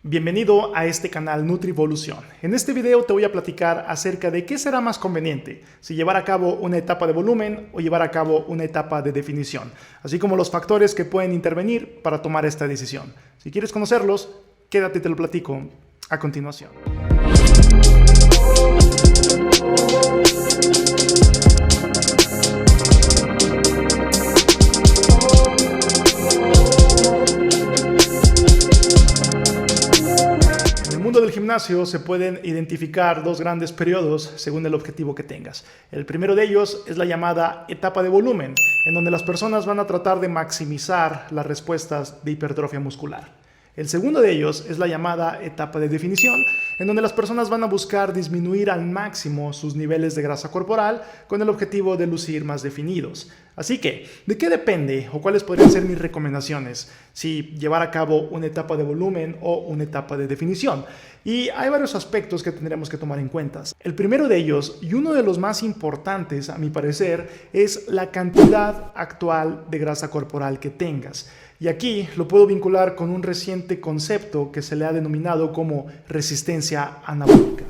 Bienvenido a este canal Nutrivolución. En este video te voy a platicar acerca de qué será más conveniente, si llevar a cabo una etapa de volumen o llevar a cabo una etapa de definición, así como los factores que pueden intervenir para tomar esta decisión. Si quieres conocerlos, quédate y te lo platico a continuación. Del gimnasio se pueden identificar dos grandes periodos según el objetivo que tengas. El primero de ellos es la llamada etapa de volumen, en donde las personas van a tratar de maximizar las respuestas de hipertrofia muscular. El segundo de ellos es la llamada etapa de definición, en donde las personas van a buscar disminuir al máximo sus niveles de grasa corporal con el objetivo de lucir más definidos. Así que, ¿de qué depende o cuáles podrían ser mis recomendaciones si llevar a cabo una etapa de volumen o una etapa de definición? Y hay varios aspectos que tendremos que tomar en cuenta. El primero de ellos, y uno de los más importantes a mi parecer, es la cantidad actual de grasa corporal que tengas. Y aquí lo puedo vincular con un reciente concepto que se le ha denominado como resistencia anabólica.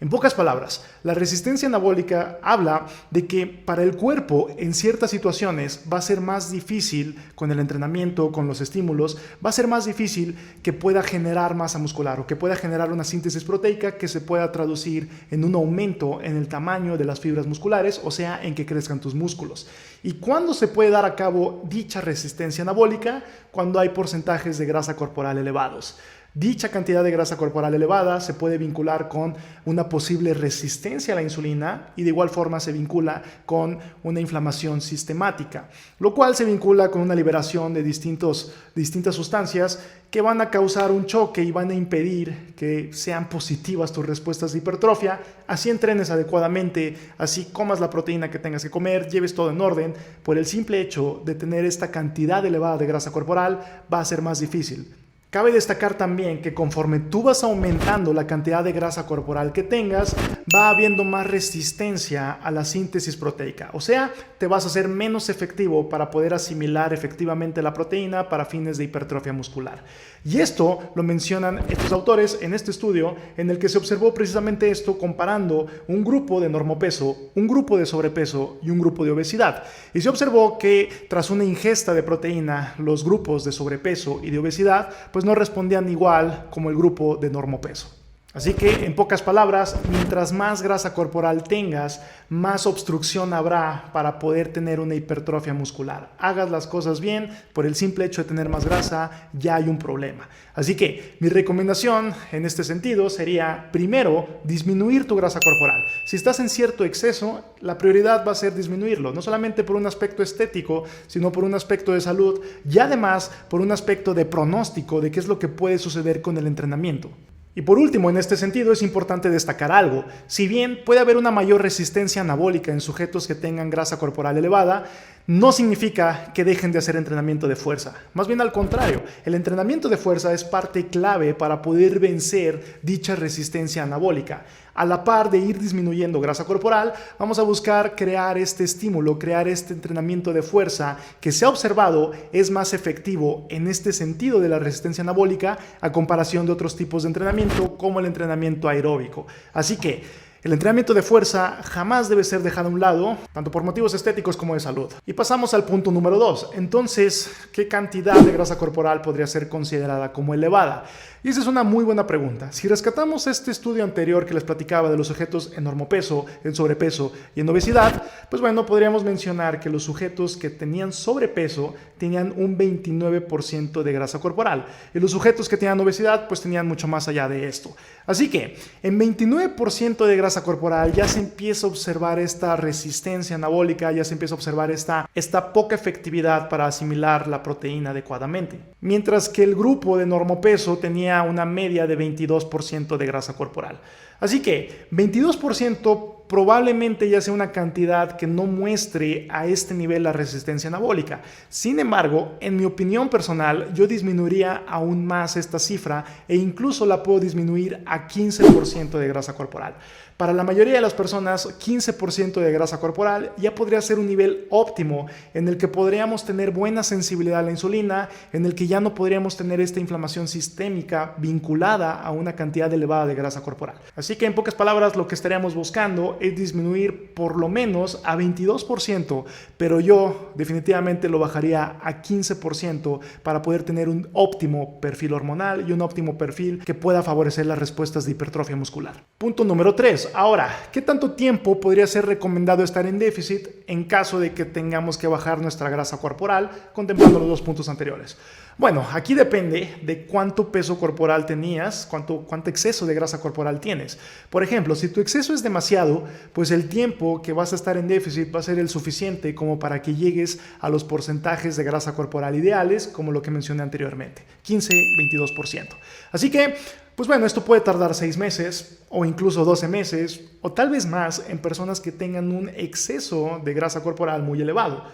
En pocas palabras, la resistencia anabólica habla de que para el cuerpo en ciertas situaciones va a ser más difícil con el entrenamiento, con los estímulos, va a ser más difícil que pueda generar masa muscular o que pueda generar una síntesis proteica que se pueda traducir en un aumento en el tamaño de las fibras musculares, o sea, en que crezcan tus músculos. ¿Y cuándo se puede dar a cabo dicha resistencia anabólica? Cuando hay porcentajes de grasa corporal elevados. Dicha cantidad de grasa corporal elevada se puede vincular con una posible resistencia a la insulina y de igual forma se vincula con una inflamación sistemática, lo cual se vincula con una liberación de distintas sustancias que van a causar un choque y van a impedir que sean positivas tus respuestas de hipertrofia, así entrenes adecuadamente, así comas la proteína que tengas que comer, lleves todo en orden. Por el simple hecho de tener esta cantidad elevada de grasa corporal va a ser más difícil. Cabe destacar también que conforme tú vas aumentando la cantidad de grasa corporal que tengas, va habiendo más resistencia a la síntesis proteica. O sea, te vas a hacer menos efectivo para poder asimilar efectivamente la proteína para fines de hipertrofia muscular. Y esto lo mencionan estos autores en este estudio en el que se observó precisamente esto comparando un grupo de normopeso, un grupo de sobrepeso y un grupo de obesidad. Y se observó que tras una ingesta de proteína, los grupos de sobrepeso y de obesidad pues no respondían igual como el grupo de normopeso. Así que, en pocas palabras, mientras más grasa corporal tengas, más obstrucción habrá para poder tener una hipertrofia muscular. Hagas las cosas bien, por el simple hecho de tener más grasa, ya hay un problema. Así que, mi recomendación en este sentido sería, primero, disminuir tu grasa corporal. Si estás en cierto exceso, la prioridad va a ser disminuirlo, no solamente por un aspecto estético, sino por un aspecto de salud y además por un aspecto de pronóstico de qué es lo que puede suceder con el entrenamiento. Y por último, en este sentido es importante destacar algo. Si bien puede haber una mayor resistencia anabólica en sujetos que tengan grasa corporal elevada, no significa que dejen de hacer entrenamiento de fuerza. Más bien al contrario, el entrenamiento de fuerza es parte clave para poder vencer dicha resistencia anabólica. A la par de ir disminuyendo grasa corporal, vamos a buscar crear este estímulo, crear este entrenamiento de fuerza que se ha observado es más efectivo en este sentido de la resistencia anabólica a comparación de otros tipos de entrenamiento como el entrenamiento aeróbico. Así que el entrenamiento de fuerza jamás debe ser dejado a un lado, tanto por motivos estéticos como de salud. Y pasamos al punto número 2. Entonces, ¿qué cantidad de grasa corporal podría ser considerada como elevada? Y esa es una muy buena pregunta. Si rescatamos este estudio anterior que les platicaba de los sujetos en normopeso, en sobrepeso y en obesidad, pues bueno, podríamos mencionar que los sujetos que tenían sobrepeso tenían un 29% de grasa corporal y los sujetos que tenían obesidad pues tenían mucho más allá de esto. Así que en 29% de grasa corporal ya se empieza a observar esta resistencia anabólica, ya se empieza a observar esta poca efectividad para asimilar la proteína adecuadamente. Mientras que el grupo de normopeso tenía una media de 22% de grasa corporal. Así que 22% probablemente ya sea una cantidad que no muestre a este nivel la resistencia anabólica. Sin embargo, en mi opinión personal, yo disminuiría aún más esta cifra e incluso la puedo disminuir a 15% de grasa corporal. Para la mayoría de las personas, 15% de grasa corporal ya podría ser un nivel óptimo en el que podríamos tener buena sensibilidad a la insulina, en el que ya no podríamos tener esta inflamación sistémica vinculada a una cantidad elevada de grasa corporal. Así que en pocas palabras, lo que estaríamos buscando es disminuir por lo menos a 22%, pero yo definitivamente lo bajaría a 15% para poder tener un óptimo perfil hormonal y un óptimo perfil que pueda favorecer las respuestas de hipertrofia muscular. Punto número 3. Ahora, ¿qué tanto tiempo podría ser recomendado estar en déficit en caso de que tengamos que bajar nuestra grasa corporal, contemplando los dos puntos anteriores? Bueno, aquí depende de cuánto peso corporal tenías, cuánto exceso de grasa corporal tienes. Por ejemplo, si tu exceso es demasiado, pues el tiempo que vas a estar en déficit va a ser el suficiente como para que llegues a los porcentajes de grasa corporal ideales, como lo que mencioné anteriormente, 15-22%. Así que, pues bueno, esto puede tardar 6 meses o incluso 12 meses o tal vez más en personas que tengan un exceso de grasa corporal muy elevado.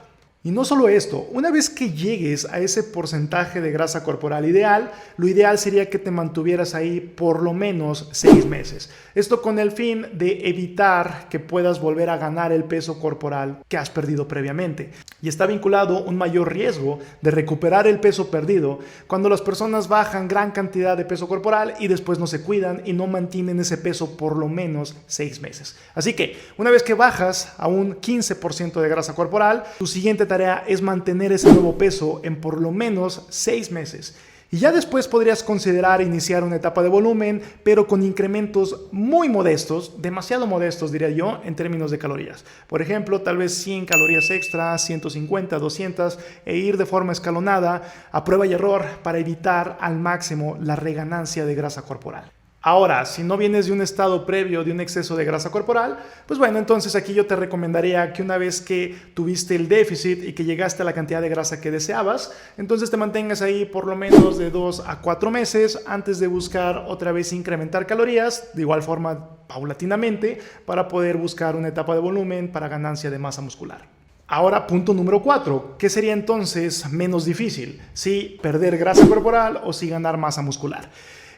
Y no solo esto, una vez que llegues a ese porcentaje de grasa corporal ideal, lo ideal sería que te mantuvieras ahí por lo menos 6 meses. Esto con el fin de evitar que puedas volver a ganar el peso corporal que has perdido previamente. Y está vinculado un mayor riesgo de recuperar el peso perdido cuando las personas bajan gran cantidad de peso corporal y después no se cuidan y no mantienen ese peso por lo menos 6 meses. Así que una vez que bajas a un 15% de grasa corporal, tu siguiente tarea es mantener ese nuevo peso en por lo menos 6 meses. Y ya después podrías considerar iniciar una etapa de volumen, pero con incrementos muy modestos, demasiado modestos diría yo, en términos de calorías. Por ejemplo, tal vez 100 calorías extra, 150, 200, e ir de forma escalonada, a prueba y error, para evitar al máximo la reganancia de grasa corporal. Ahora, si no vienes de un estado previo de un exceso de grasa corporal, pues bueno, entonces aquí yo te recomendaría que una vez que tuviste el déficit y que llegaste a la cantidad de grasa que deseabas, entonces te mantengas ahí por lo menos de 2 a 4 meses antes de buscar otra vez incrementar calorías, de igual forma paulatinamente, para poder buscar una etapa de volumen para ganancia de masa muscular. Ahora, punto número 4. ¿Qué sería entonces menos difícil? ¿Si perder grasa corporal o si ganar masa muscular?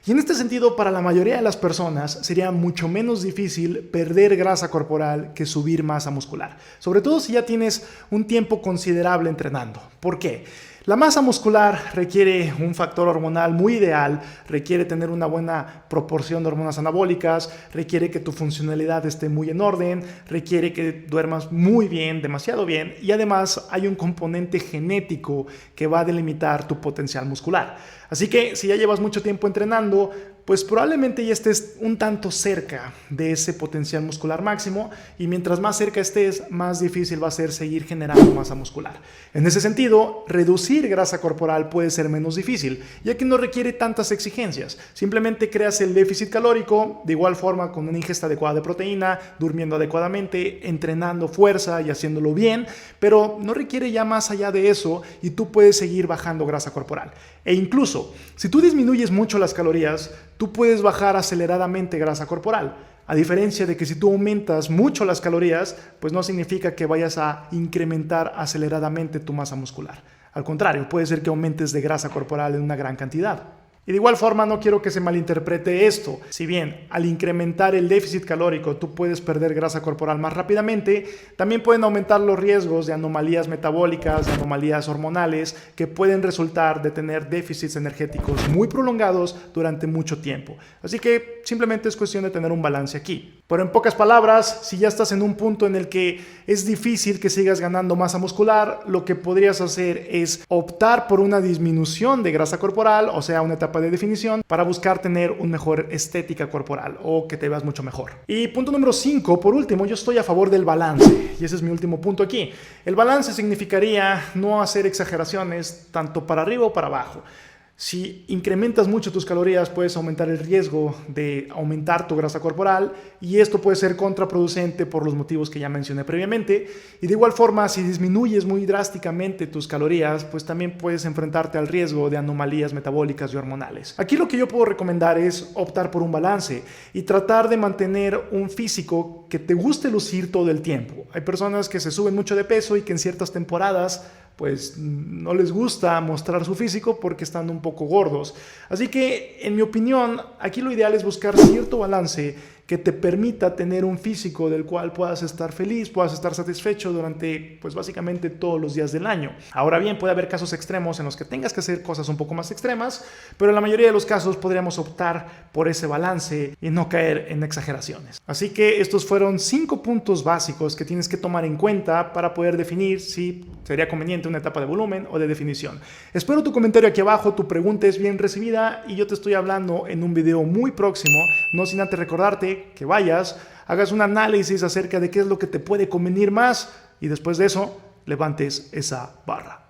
Y en este sentido, para la mayoría de las personas sería mucho menos difícil perder grasa corporal que subir masa muscular, sobre todo si ya tienes un tiempo considerable entrenando. ¿Por qué? La masa muscular requiere un factor hormonal muy ideal, requiere tener una buena proporción de hormonas anabólicas, requiere que tu funcionalidad esté muy en orden, requiere que duermas muy bien, demasiado bien, y además hay un componente genético que va a delimitar tu potencial muscular. Así que si ya llevas mucho tiempo entrenando, pues probablemente ya estés un tanto cerca de ese potencial muscular máximo, y mientras más cerca estés, más difícil va a ser seguir generando masa muscular. En ese sentido, reducir grasa corporal puede ser menos difícil, ya que no requiere tantas exigencias. Simplemente creas el déficit calórico, de igual forma con una ingesta adecuada de proteína, durmiendo adecuadamente, entrenando fuerza y haciéndolo bien, pero no requiere ya más allá de eso y tú puedes seguir bajando grasa corporal. E incluso, si tú disminuyes mucho las calorías, tú puedes bajar aceleradamente grasa corporal. A diferencia de que si tú aumentas mucho las calorías, pues no significa que vayas a incrementar aceleradamente tu masa muscular. Al contrario, puede ser que aumentes de grasa corporal en una gran cantidad. Y de igual forma no quiero que se malinterprete esto. Si bien al incrementar el déficit calórico tú puedes perder grasa corporal más rápidamente, también pueden aumentar los riesgos de anomalías metabólicas, de anomalías hormonales que pueden resultar de tener déficits energéticos muy prolongados durante mucho tiempo. Así que simplemente es cuestión de tener un balance aquí. Pero en pocas palabras, si ya estás en un punto en el que es difícil que sigas ganando masa muscular, lo que podrías hacer es optar por una disminución de grasa corporal, o sea, una etapa de definición, para buscar tener una mejor estética corporal o que te veas mucho mejor. Y punto número 5, por último, yo estoy a favor del balance, y ese es mi último punto aquí. El balance significaría no hacer exageraciones tanto para arriba o para abajo. Si incrementas mucho tus calorías, puedes aumentar el riesgo de aumentar tu grasa corporal y esto puede ser contraproducente por los motivos que ya mencioné previamente. Y de igual forma, si disminuyes muy drásticamente tus calorías, pues también puedes enfrentarte al riesgo de anomalías metabólicas y hormonales. Aquí lo que yo puedo recomendar es optar por un balance y tratar de mantener un físico que te guste lucir todo el tiempo. Hay personas que se suben mucho de peso y que en ciertas temporadas pues no les gusta mostrar su físico porque están un poco gordos. Así que, en mi opinión, aquí lo ideal es buscar cierto balance que te permita tener un físico del cual puedas estar feliz, puedas estar satisfecho durante, pues básicamente todos los días del año. Ahora bien, puede haber casos extremos en los que tengas que hacer cosas un poco más extremas, pero en la mayoría de los casos podríamos optar por ese balance y no caer en exageraciones. Así que estos fueron 5 puntos básicos que tienes que tomar en cuenta para poder definir si sería conveniente una etapa de volumen o de definición. Espero tu comentario aquí abajo, tu pregunta es bien recibida y yo te estoy hablando en un video muy próximo, no sin antes recordarte que vayas, hagas un análisis acerca de qué es lo que te puede convenir más y después de eso levantes esa barra.